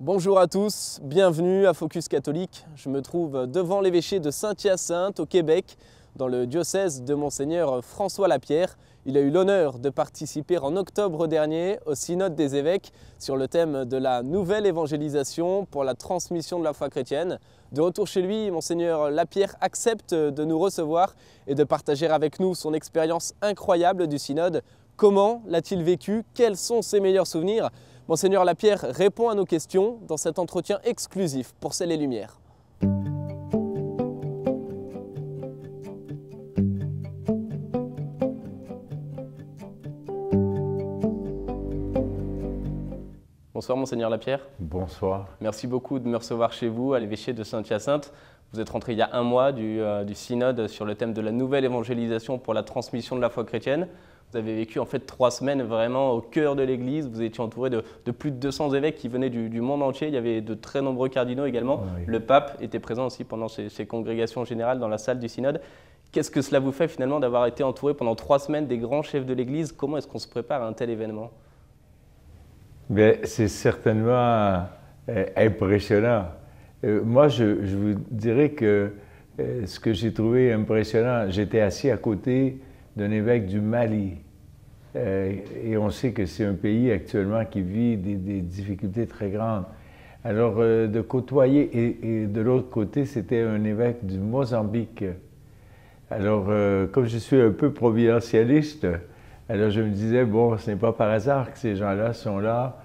Bonjour à tous, bienvenue à Focus Catholique. Je me trouve devant l'évêché de Saint-Hyacinthe au Québec, dans le diocèse de Monseigneur François Lapierre. Il a eu l'honneur de participer en octobre dernier au synode des évêques sur le thème de la nouvelle évangélisation pour la transmission de la foi chrétienne. De retour chez lui, Monseigneur Lapierre accepte de nous recevoir et de partager avec nous son expérience incroyable du synode. Comment l'a-t-il vécu? Quels sont ses meilleurs souvenirs? Monseigneur Lapierre répond à nos questions dans cet entretien exclusif pour Ciel et Lumière. Bonsoir Monseigneur Lapierre. Bonsoir. Merci beaucoup de me recevoir chez vous à l'évêché de Saint-Hyacinthe. Vous êtes rentré il y a un mois du synode sur le thème de la nouvelle évangélisation pour la transmission de la foi chrétienne. Vous avez vécu en fait 3 semaines vraiment au cœur de l'Église. Vous étiez entouré de plus de 200 évêques qui venaient du monde entier. Il y avait de très nombreux cardinaux également. Oui. Le pape était présent aussi pendant ces congrégations générales dans la salle du synode. Qu'est-ce que cela vous fait finalement d'avoir été entouré pendant 3 semaines des grands chefs de l'Église? Comment est-ce qu'on se prépare à un tel événement? C'est certainement impressionnant. Moi, je vous dirais que ce que j'ai trouvé impressionnant, j'étais assis à côté d'un évêque du Mali. Et on sait que c'est un pays actuellement qui vit des difficultés très grandes. Alors, de côtoyer, et de l'autre côté, c'était un évêque du Mozambique. Alors, comme je suis un peu providentialiste, alors je me disais, bon, ce n'est pas par hasard que ces gens-là sont là.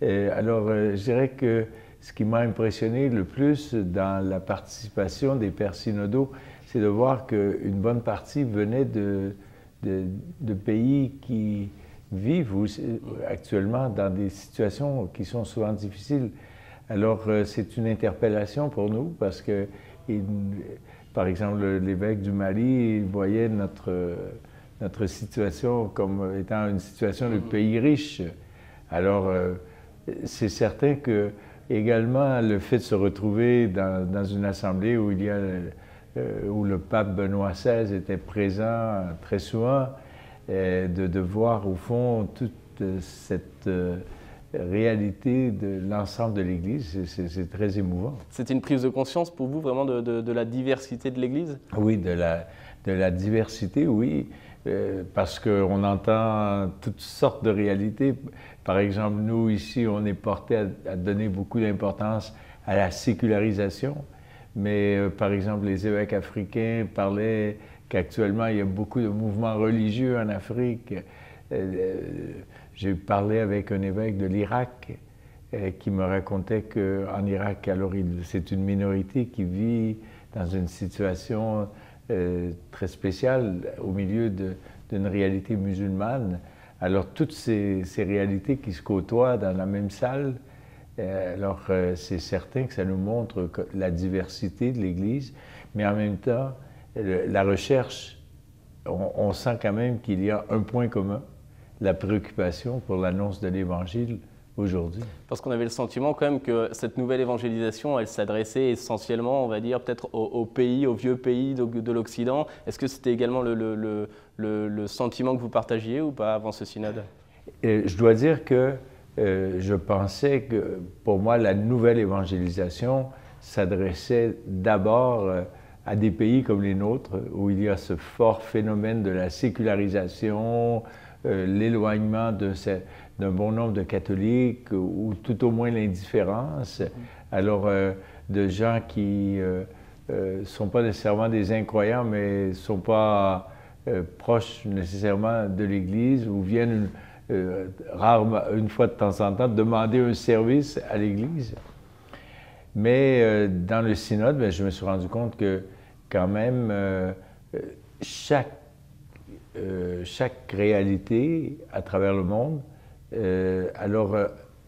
Alors, je dirais que ce qui m'a impressionné le plus dans la participation des pères synodaux, c'est de voir qu'une bonne partie venait de pays qui vivent actuellement dans des situations qui sont souvent difficiles. Alors, c'est une interpellation pour nous parce que, par exemple, l'évêque du Mali, il voyait notre situation comme étant une situation de pays riche. Alors, c'est certain que également le fait de se retrouver dans une assemblée où où le pape Benoît XVI était présent très souvent, de voir au fond toute cette réalité de l'ensemble de l'Église, c'est très émouvant. C'était une prise de conscience pour vous vraiment de la diversité de l'Église? Oui, de la diversité, oui, parce qu'on entend toutes sortes de réalités. Par exemple, nous ici, on est porté à donner beaucoup d'importance à la sécularisation. Mais par exemple, les évêques africains parlaient qu'actuellement, il y a beaucoup de mouvements religieux en Afrique. J'ai parlé avec un évêque de l'Irak qui me racontait qu'en Irak, alors c'est une minorité qui vit dans une situation très spéciale au milieu d'une réalité musulmane. Alors toutes ces réalités qui se côtoient dans la même salle, alors, c'est certain que ça nous montre la diversité de l'Église, mais en même temps, la recherche, on sent quand même qu'il y a un point commun, la préoccupation pour l'annonce de l'Évangile aujourd'hui. Parce qu'on avait le sentiment quand même que cette nouvelle évangélisation, elle s'adressait essentiellement, on va dire, peut-être aux pays, aux vieux pays de l'Occident. Est-ce que c'était également le sentiment que vous partagiez ou pas avant ce synode? Je dois dire que je pensais que, pour moi, la nouvelle évangélisation s'adressait d'abord à des pays comme les nôtres, où il y a ce fort phénomène de la sécularisation, l'éloignement d'un bon nombre de catholiques, ou tout au moins l'indifférence. Alors, de gens qui ne sont pas nécessairement des incroyants, mais ne sont pas proches nécessairement de l'Église, ou viennent rarement, une fois de temps en temps, demander un service à l'Église. Mais dans le synode, bien, je me suis rendu compte que quand même, chaque réalité à travers le monde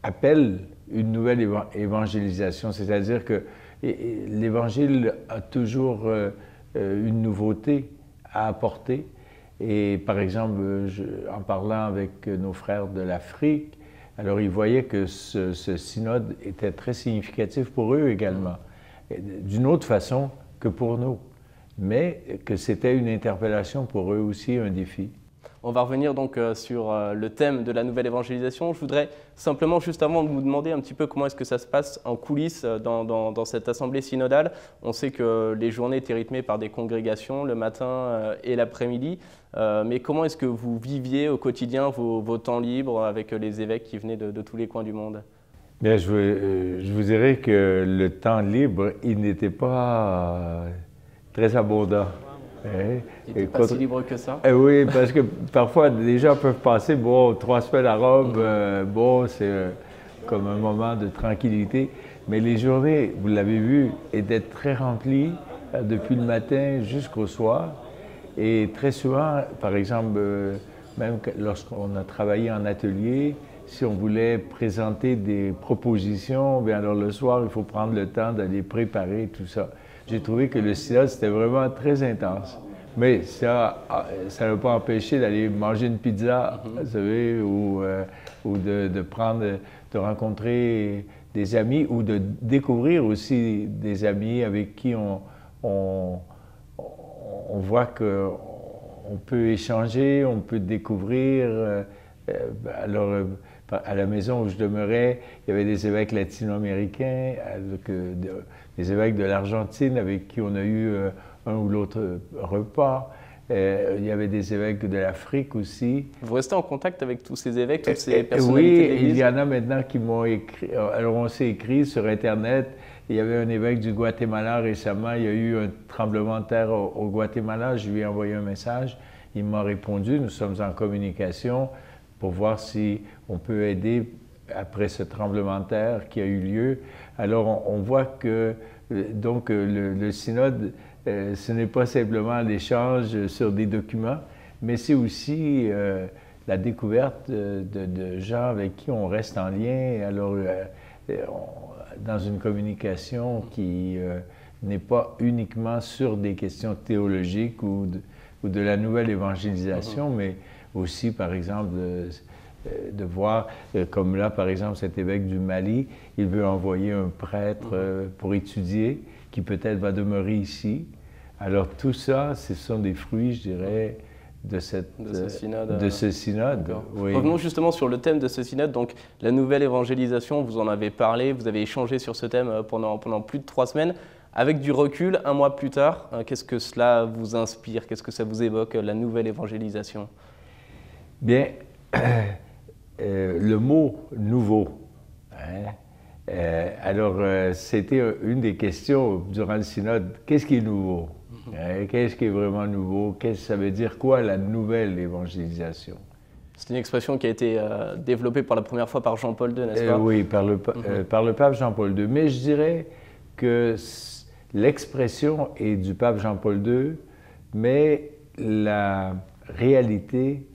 appelle une nouvelle évangélisation, c'est-à-dire que l'Évangile a toujours une nouveauté à apporter. Et par exemple, en parlant avec nos frères de l'Afrique, alors ils voyaient que ce synode était très significatif pour eux également, d'une autre façon que pour nous, mais que c'était une interpellation pour eux aussi, un défi. On va revenir donc sur le thème de la nouvelle évangélisation. Je voudrais simplement, juste avant de vous demander un petit peu comment est-ce que ça se passe en coulisses dans cette assemblée synodale. On sait que les journées étaient rythmées par des congrégations le matin et l'après-midi. Mais comment est-ce que vous viviez au quotidien vos temps libres avec les évêques qui venaient de tous les coins du monde? Bien, je vous dirais que le temps libre, il n'était pas très abondant. Il n'était pas si libre que ça? Oui, parce que parfois, les gens peuvent passer, bon, 3 semaines à Rome, bon, c'est comme un moment de tranquillité. Mais les journées, vous l'avez vu, étaient très remplies depuis le matin jusqu'au soir. Et très souvent, par exemple, même lorsqu'on a travaillé en atelier, si on voulait présenter des propositions, bien alors le soir, il faut prendre le temps d'aller préparer tout ça. J'ai trouvé que le synode, c'était vraiment très intense. Mais ça n'a pas empêché d'aller manger une pizza, vous savez, ou de rencontrer des amis ou de découvrir aussi des amis avec qui on voit qu'on peut échanger, on peut découvrir. Alors, à la maison où je demeurais, il y avait des évêques latino-américains, des évêques de l'Argentine avec qui on a eu un ou l'autre repas. Il y avait des évêques de l'Afrique aussi. Vous restez en contact avec tous ces évêques, toutes ces personnalités de l'Église? Oui, il y en a maintenant qui m'ont écrit. Alors, on s'est écrit sur Internet. Il y avait un évêque du Guatemala récemment. Il y a eu un tremblement de terre au Guatemala. Je lui ai envoyé un message. Il m'a répondu. Nous sommes en communication pour voir si on peut aider après ce tremblement de terre qui a eu lieu. Alors, on voit que donc le synode, ce n'est pas simplement l'échange sur des documents, mais c'est aussi la découverte de gens avec qui on reste en lien. Alors, dans une communication qui n'est pas uniquement sur des questions théologiques ou de la nouvelle évangélisation, mais aussi, par exemple, de voir, comme là, par exemple, cet évêque du Mali, il veut envoyer un prêtre pour étudier, qui peut-être va demeurer ici. Alors tout ça, ce sont des fruits, je dirais, de ce synode. Oui. Revenons justement sur le thème de ce synode, donc la nouvelle évangélisation, vous en avez parlé, vous avez échangé sur ce thème pendant plus de 3 semaines. Avec du recul, 1 mois plus tard, qu'est-ce que cela vous inspire? Qu'est-ce que ça vous évoque, la nouvelle évangélisation? Bien, le mot « nouveau », alors c'était une des questions durant le synode. Qu'est-ce qui est nouveau? Qu'est-ce qui est vraiment nouveau? Ça veut dire quoi, la nouvelle évangélisation? C'est une expression qui a été développée pour la première fois par Jean-Paul II, n'est-ce pas? Oui, par le pape Jean-Paul II. Mais je dirais que l'expression est du pape Jean-Paul II, mais la réalité,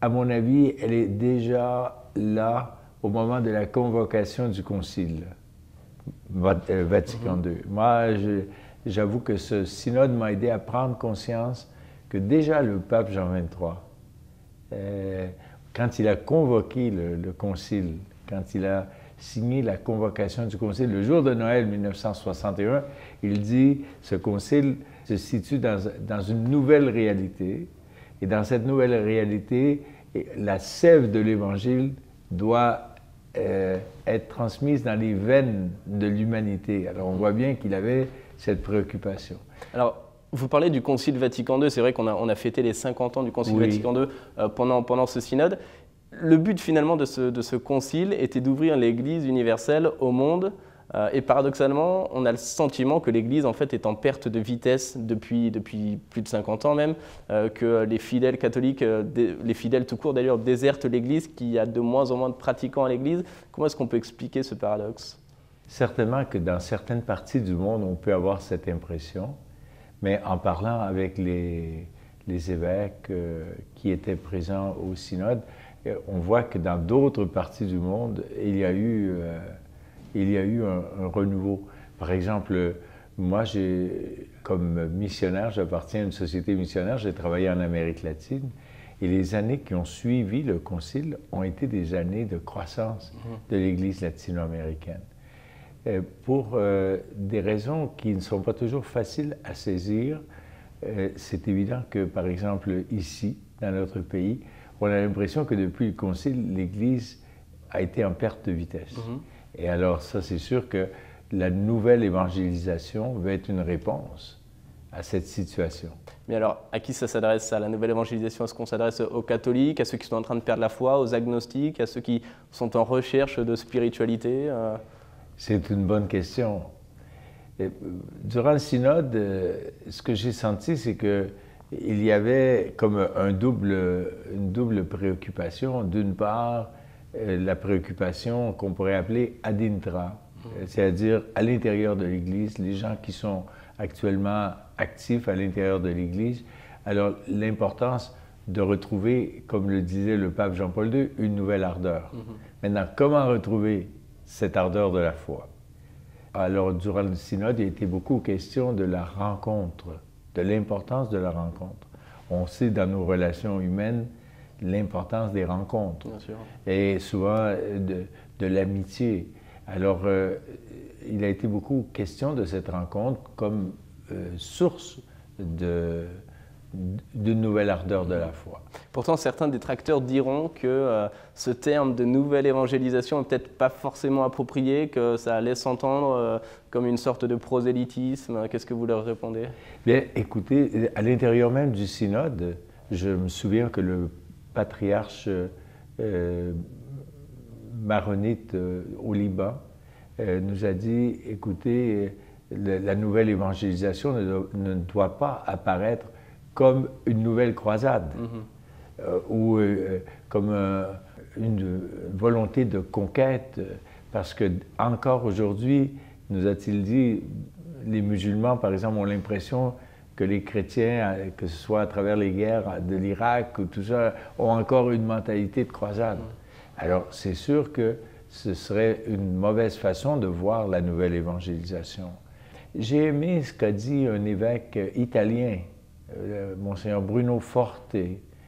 à mon avis, elle est déjà là au moment de la convocation du Concile Vatican II. Moi, j'avoue que ce synode m'a aidé à prendre conscience que déjà le pape Jean XXIII, quand il a convoqué le Concile, quand il a signé la convocation du Concile, le jour de Noël 1961, il dit « Ce Concile se situe dans une nouvelle réalité, et dans cette nouvelle réalité, la sève de l'Évangile doit être transmise dans les veines de l'humanité. » Alors on voit bien qu'il avait cette préoccupation. Alors, vous parlez du Concile Vatican II, c'est vrai qu'on a fêté les 50 ans du Concile Vatican II pendant ce synode. Le but finalement de ce concile était d'ouvrir l'Église universelle au monde. Et paradoxalement, on a le sentiment que l'Église en fait est en perte de vitesse depuis plus de 50 ans même, que les fidèles catholiques, les fidèles tout court d'ailleurs, désertent l'Église, qu'il y a de moins en moins de pratiquants à l'Église. Comment est-ce qu'on peut expliquer ce paradoxe? Certainement que dans certaines parties du monde, on peut avoir cette impression, mais en parlant avec les évêques qui étaient présents au synode, on voit que dans d'autres parties du monde, il y a eu un renouveau. Par exemple, moi, comme missionnaire, j'appartiens à une société missionnaire, j'ai travaillé en Amérique latine, et les années qui ont suivi le Concile ont été des années de croissance de l'Église latino-américaine. Pour des raisons qui ne sont pas toujours faciles à saisir, c'est évident que, par exemple, ici, dans notre pays. On a l'impression que depuis le Concile, l'Église a été en perte de vitesse. Et alors ça, c'est sûr que la nouvelle évangélisation va être une réponse à cette situation. Mais alors, à qui ça s'adresse, ça, la nouvelle évangélisation? Est-ce qu'on s'adresse aux catholiques, à ceux qui sont en train de perdre la foi, aux agnostiques, à ceux qui sont en recherche de spiritualité? C'est une bonne question. Et durant le synode, ce que j'ai senti, c'est qu'il y avait comme une double préoccupation. D'une part, la préoccupation qu'on pourrait appeler ad intra, c'est-à-dire à l'intérieur de l'Église, les gens qui sont actuellement actifs à l'intérieur de l'Église. Alors, l'importance de retrouver, comme le disait le pape Jean-Paul II, une nouvelle ardeur. Maintenant, comment retrouver cette ardeur de la foi? Alors, durant le synode, il a été beaucoup question de la rencontre, de l'importance de la rencontre. On sait dans nos relations humaines l'importance des rencontres. Bien sûr. Et souvent de l'amitié. Alors, il a été beaucoup question de cette rencontre comme source d'une nouvelle ardeur de la foi. Pourtant, certains détracteurs diront que ce terme de nouvelle évangélisation n'est peut-être pas forcément approprié, que ça laisse entendre comme une sorte de prosélytisme. Qu'est-ce que vous leur répondez? Bien, écoutez, à l'intérieur même du synode, je me souviens que le patriarche maronite au Liban nous a dit, écoutez, la nouvelle évangélisation ne doit pas apparaître comme une nouvelle croisade ou comme une volonté de conquête, parce que encore aujourd'hui, nous a-t-il dit, les musulmans, par exemple, ont l'impression que les chrétiens, que ce soit à travers les guerres de l'Irak ou tout ça, ont encore une mentalité de croisade. Alors, c'est sûr que ce serait une mauvaise façon de voir la nouvelle évangélisation. J'ai aimé ce qu'a dit un évêque italien, Monseigneur Bruno Forte.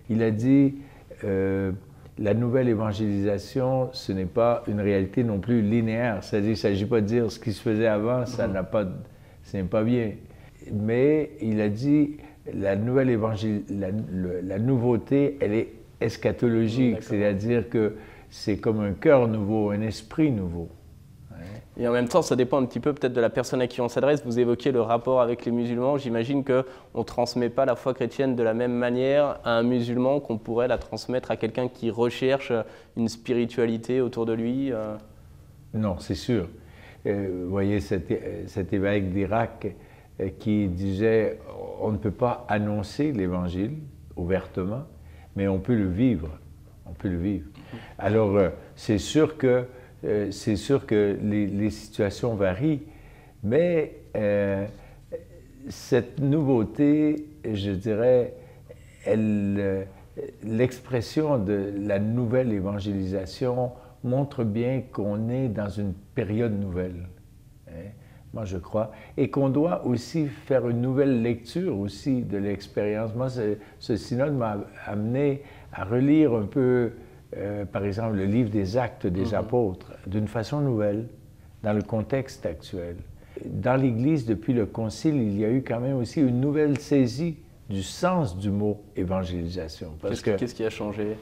Il a dit la nouvelle évangélisation, ce n'est pas une réalité non plus linéaire. C'est-à-dire, il ne s'agit pas de dire ce qui se faisait avant, ce n'est pas bien. Mais il a dit la nouvelle la nouveauté, elle est eschatologique, c'est-à-dire que c'est comme un cœur nouveau, un esprit nouveau. Et en même temps, ça dépend un petit peu peut-être de la personne à qui on s'adresse. Vous évoquiez le rapport avec les musulmans. J'imagine qu'on ne transmet pas la foi chrétienne de la même manière à un musulman qu'on pourrait la transmettre à quelqu'un qui recherche une spiritualité autour de lui. Non, c'est sûr. Vous voyez cet évêque d'Irak qui disait on ne peut pas annoncer l'Évangile ouvertement, mais on peut le vivre. On peut le vivre. Alors, c'est sûr que les situations varient, mais cette nouveauté, je dirais, l'expression de la nouvelle évangélisation montre bien qu'on est dans une période nouvelle, hein, moi je crois, et qu'on doit aussi faire une nouvelle lecture aussi de l'expérience. Moi, ce synode m'a amené à relire un peu par exemple, le livre des Actes des Apôtres, d'une façon nouvelle, dans le contexte actuel. Dans l'Église, depuis le Concile, il y a eu quand même aussi une nouvelle saisie du sens du mot évangélisation. Qu'est-ce qui a changé?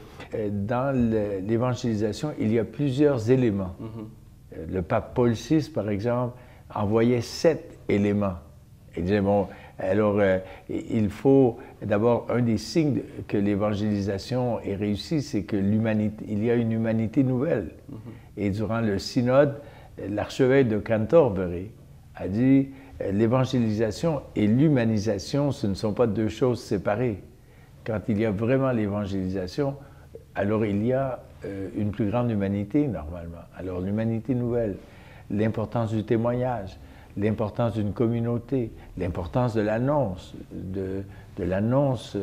Dans l'évangélisation, il y a plusieurs éléments. Le pape Paul VI, par exemple, envoyait 7 éléments. Il disait, bon, alors il faut d'abord, un des signes que l'évangélisation est réussie, c'est que il y a une humanité nouvelle. Et durant le synode, l'archevêque de Canterbury a dit, l'évangélisation et l'humanisation, ce ne sont pas deux choses séparées. Quand il y a vraiment l'évangélisation, alors il y a une plus grande humanité, normalement. Alors l'humanité nouvelle, l'importance du témoignage, l'importance d'une communauté, l'importance de l'annonce, de l'annonce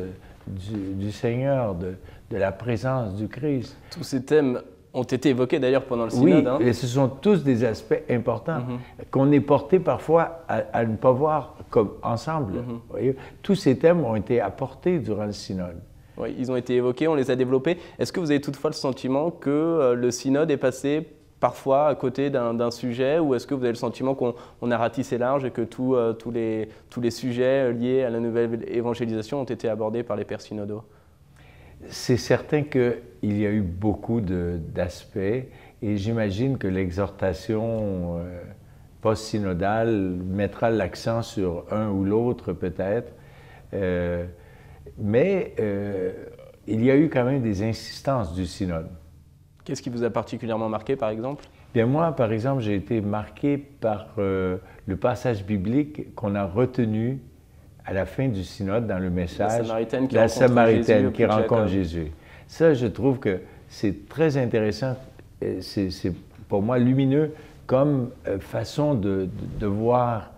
du Seigneur, de la présence du Christ. Tous ces thèmes ont été évoqués d'ailleurs pendant le synode. Oui, et ce sont tous des aspects importants qu'on est portés parfois à ne pas voir comme ensemble. Vous voyez? Tous ces thèmes ont été apportés durant le synode. Oui, ils ont été évoqués, on les a développés. Est-ce que vous avez toutefois le sentiment que le synode est passé parfois à côté d'un sujet, ou est-ce que vous avez le sentiment qu'on a ratissé large et que tous les sujets liés à la nouvelle évangélisation ont été abordés par les pères synodaux? C'est certain qu'il y a eu beaucoup d'aspects et j'imagine que l'exhortation post-synodale mettra l'accent sur un ou l'autre peut-être. Mais il y a eu quand même des insistances du synode. Qu'est-ce qui vous a particulièrement marqué, par exemple? Bien, moi, par exemple, j'ai été marqué par le passage biblique qu'on a retenu à la fin du synode dans le message. La Samaritaine qui rencontre Jésus. Ça, je trouve que c'est très intéressant. C'est pour moi lumineux comme façon de voir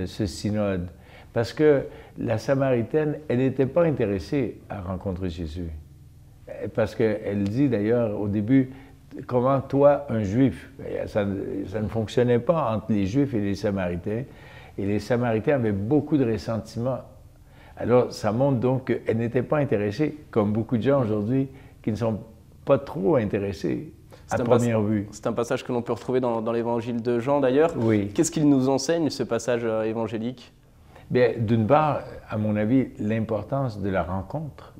ce synode. Parce que la Samaritaine, elle n'était pas intéressée à rencontrer Jésus. Parce qu'elle dit d'ailleurs au début, comment toi, un Juif, ça ne fonctionnait pas entre les Juifs et les Samaritains. Et les Samaritains avaient beaucoup de ressentiment. Alors, ça montre donc qu'elle n'était pas intéressée, comme beaucoup de gens aujourd'hui qui ne sont pas trop intéressés à première vue. C'est un passage que l'on peut retrouver dans l'évangile de Jean d'ailleurs. Oui. Qu'est-ce qu'il nous enseigne, ce passage évangélique? Bien, d'une part, à mon avis, l'importance de la rencontre,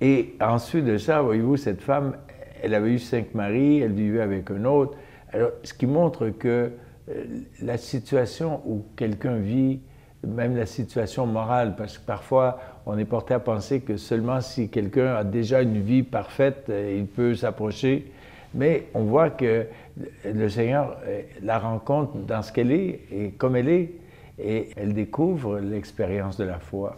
Et ensuite de ça, voyez-vous, cette femme, elle avait eu 5 maris, elle vivait avec un autre. Alors, ce qui montre que la situation où quelqu'un vit, même la situation morale, parce que parfois, on est porté à penser que seulement si quelqu'un a déjà une vie parfaite, il peut s'approcher. Mais on voit que le Seigneur la rencontre dans ce qu'elle est et comme elle est, et elle découvre l'expérience de la foi.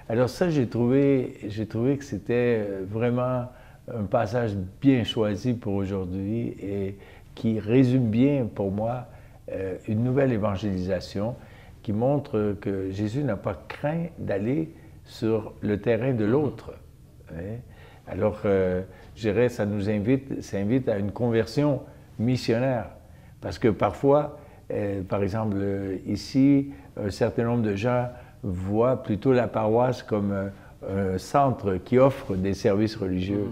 Alors ça, j'ai trouvé que c'était vraiment un passage bien choisi pour aujourd'hui et qui résume bien pour moi une nouvelle évangélisation qui montre que Jésus n'a pas craint d'aller sur le terrain de l'autre. Hein? Alors, je dirais, ça invite à une conversion missionnaire. Parce que parfois, par exemple, ici, un certain nombre de gens voient plutôt la paroisse comme un centre qui offre des services religieux.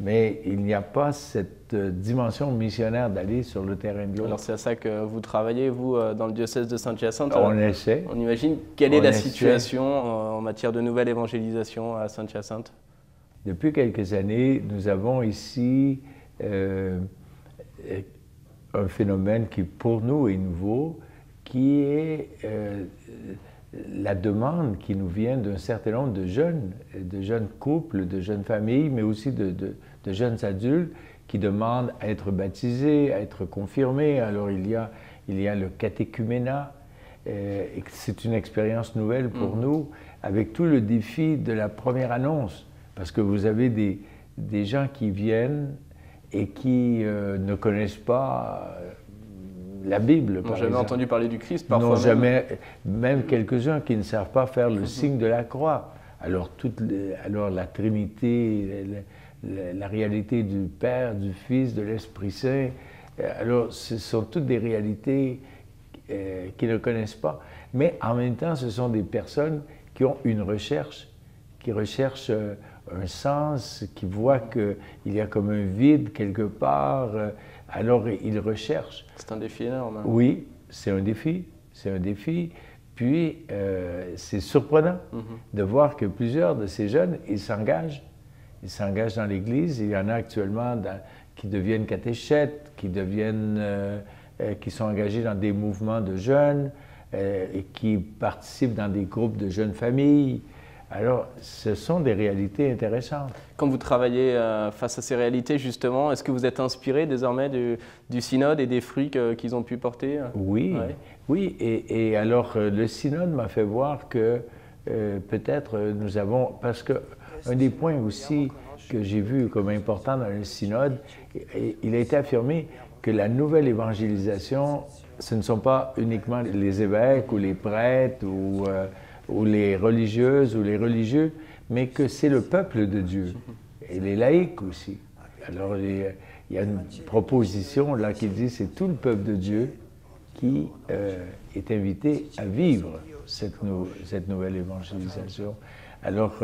Mais il n'y a pas cette dimension missionnaire d'aller sur le terrain de l'autre. Alors c'est à ça que vous travaillez, vous, dans le diocèse de Saint-Hyacinthe. On essaie. On imagine. Quelle est la situation en matière de nouvelle évangélisation à Saint-Hyacinthe? Depuis quelques années, nous avons ici un phénomène qui, pour nous, est nouveau, qui est la demande qui nous vient d'un certain nombre de jeunes couples, de jeunes familles, mais aussi de jeunes adultes qui demandent à être baptisés, à être confirmés. Alors il y a le catéchuménat, et c'est une expérience nouvelle pour nous, avec tout le défi de la première annonce, parce que vous avez des gens qui viennent et qui ne connaissent pas la Bible, par exemple. N'ont jamais entendu parler du Christ, parfois. N'ont jamais, même quelques-uns qui ne savent pas faire le signe de la croix. Alors, la Trinité, la réalité du Père, du Fils, de l'Esprit Saint, alors ce sont toutes des réalités qu'ils ne connaissent pas. Mais en même temps, ce sont des personnes qui ont une recherche, qui recherchent un sens, qui voient qu'il y a comme un vide quelque part. Alors, ils recherchent. C'est un défi énorme. Hein. Oui, c'est un défi. Puis, c'est surprenant de voir que plusieurs de ces jeunes, ils s'engagent dans l'Église. Il y en a actuellement qui deviennent catéchètes, qui sont engagés dans des mouvements de jeunes et qui participent dans des groupes de jeunes familles. Alors, ce sont des réalités intéressantes. Quand vous travaillez face à ces réalités, justement, est-ce que vous êtes inspiré désormais du synode et des fruits qu'ils ont pu porter? Oui, ouais. Oui. Et alors, le synode m'a fait voir que peut-être nous avons... Parce qu'un des points aussi que j'ai vu comme important dans le synode, il a été affirmé que la nouvelle évangélisation, ce ne sont pas uniquement les évêques ou les prêtres ou les religieuses ou les religieux, mais que c'est le peuple de Dieu, et les laïcs aussi. Alors, il y a une proposition là qui dit c'est tout le peuple de Dieu qui est invité à vivre cette nouvelle évangélisation. Alors,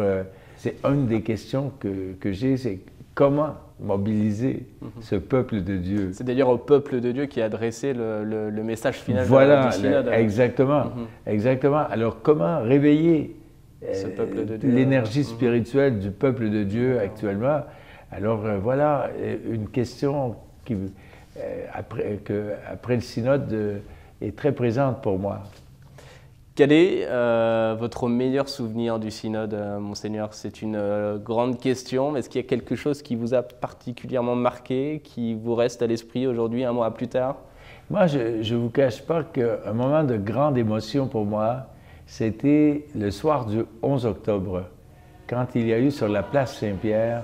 c'est une des questions que j'ai, c'est comment mobiliser ce peuple de Dieu. C'est d'ailleurs au peuple de Dieu qui a adressé le message final voilà, du synode. Exactement, exactement. Alors, comment réveiller l'énergie spirituelle du peuple de Dieu actuellement. Alors voilà une question qui, après le synode, est très présente pour moi. Quel est votre meilleur souvenir du synode, Monseigneur? C'est une grande question, mais est-ce qu'il y a quelque chose qui vous a particulièrement marqué, qui vous reste à l'esprit aujourd'hui, un mois plus tard? Moi, je ne vous cache pas qu'un moment de grande émotion pour moi, c'était le soir du 11 octobre, quand il y a eu sur la place Saint-Pierre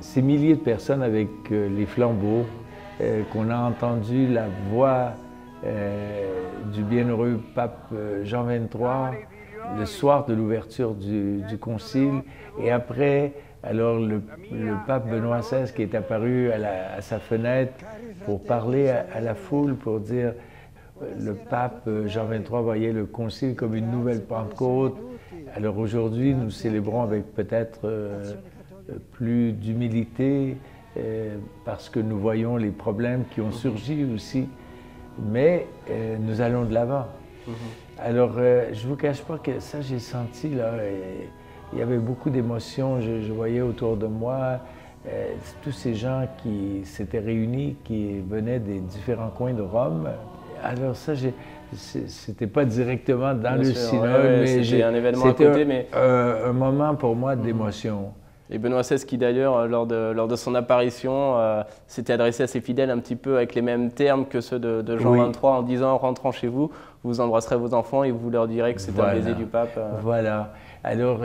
ces milliers de personnes avec les flambeaux, qu'on a entendu la voix du bienheureux pape Jean XXIII le soir de l'ouverture du concile. Et après, alors le pape Benoît XVI qui est apparu à sa fenêtre pour parler à la foule, pour dire le pape Jean XXIII voyait le concile comme une nouvelle Pentecôte. Alors aujourd'hui, nous célébrons avec peut-être plus d'humilité parce que nous voyons les problèmes qui ont surgi aussi. Mais nous allons de l'avant. Alors, je ne vous cache pas que ça, j'ai senti, là, il y avait beaucoup d'émotions. Je voyais autour de moi tous ces gens qui s'étaient réunis, qui venaient des différents coins de Rome. Alors ça, c'était pas directement dans le synode, mais c'était un événement à côté. Mais un moment pour moi d'émotion. Et Benoît XVI qui d'ailleurs, lors de son apparition, s'était adressé à ses fidèles un petit peu avec les mêmes termes que ceux de Jean XXIII, en disant en rentrant chez vous, vous embrasserez vos enfants et vous leur direz que c'est un baiser du pape. Voilà. Alors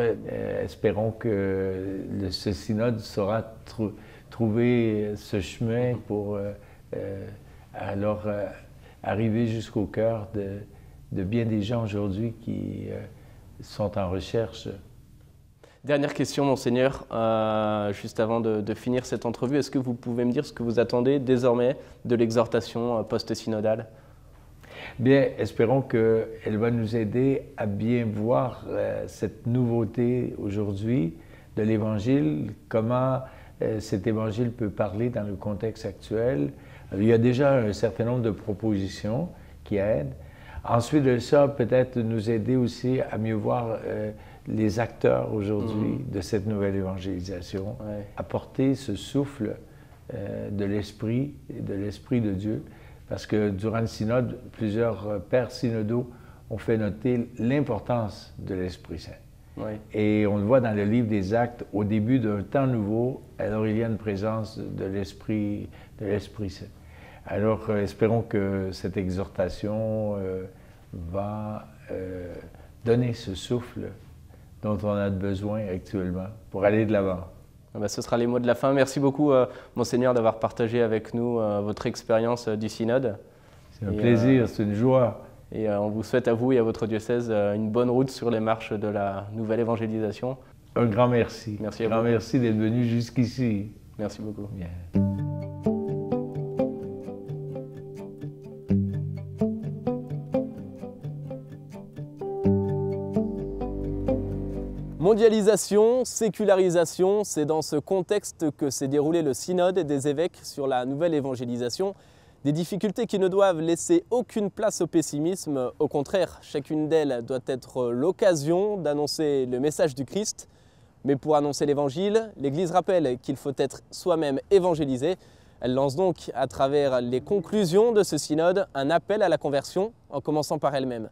espérons que ce synode saura trouver ce chemin pour arriver jusqu'au cœur de bien des gens aujourd'hui qui sont en recherche. Dernière question, Monseigneur, juste avant de finir cette entrevue, est-ce que vous pouvez me dire ce que vous attendez désormais de l'exhortation post-synodale? Bien, espérons qu'elle va nous aider à bien voir cette nouveauté aujourd'hui de l'Évangile, comment cet Évangile peut parler dans le contexte actuel. Il y a déjà un certain nombre de propositions qui aident. Ensuite de ça, peut-être nous aider aussi à mieux voir les acteurs aujourd'hui de cette nouvelle évangélisation, apporter ce souffle de l'Esprit et de l'Esprit de Dieu, parce que durant le synode, plusieurs pères synodaux ont fait noter l'importance de l'Esprit Saint. Et on le voit dans le livre des Actes, au début d'un temps nouveau, alors il y a une présence de l'Esprit Saint. Alors espérons que cette exhortation va donner ce souffle dont on a besoin actuellement pour aller de l'avant. Ce sera les mots de la fin. Merci beaucoup, Monseigneur, d'avoir partagé avec nous votre expérience du synode. C'est un plaisir, c'est une joie. Et on vous souhaite à vous et à votre diocèse une bonne route sur les marches de la nouvelle évangélisation. Un grand merci. Merci à vous. Un grand merci d'être venu jusqu'ici. Merci beaucoup. Bien. Mondialisation, sécularisation, c'est dans ce contexte que s'est déroulé le synode des évêques sur la nouvelle évangélisation. Des difficultés qui ne doivent laisser aucune place au pessimisme. Au contraire, chacune d'elles doit être l'occasion d'annoncer le message du Christ. Mais pour annoncer l'évangile, l'Église rappelle qu'il faut être soi-même évangélisé. Elle lance donc, à travers les conclusions de ce synode, un appel à la conversion, en commençant par elle-même.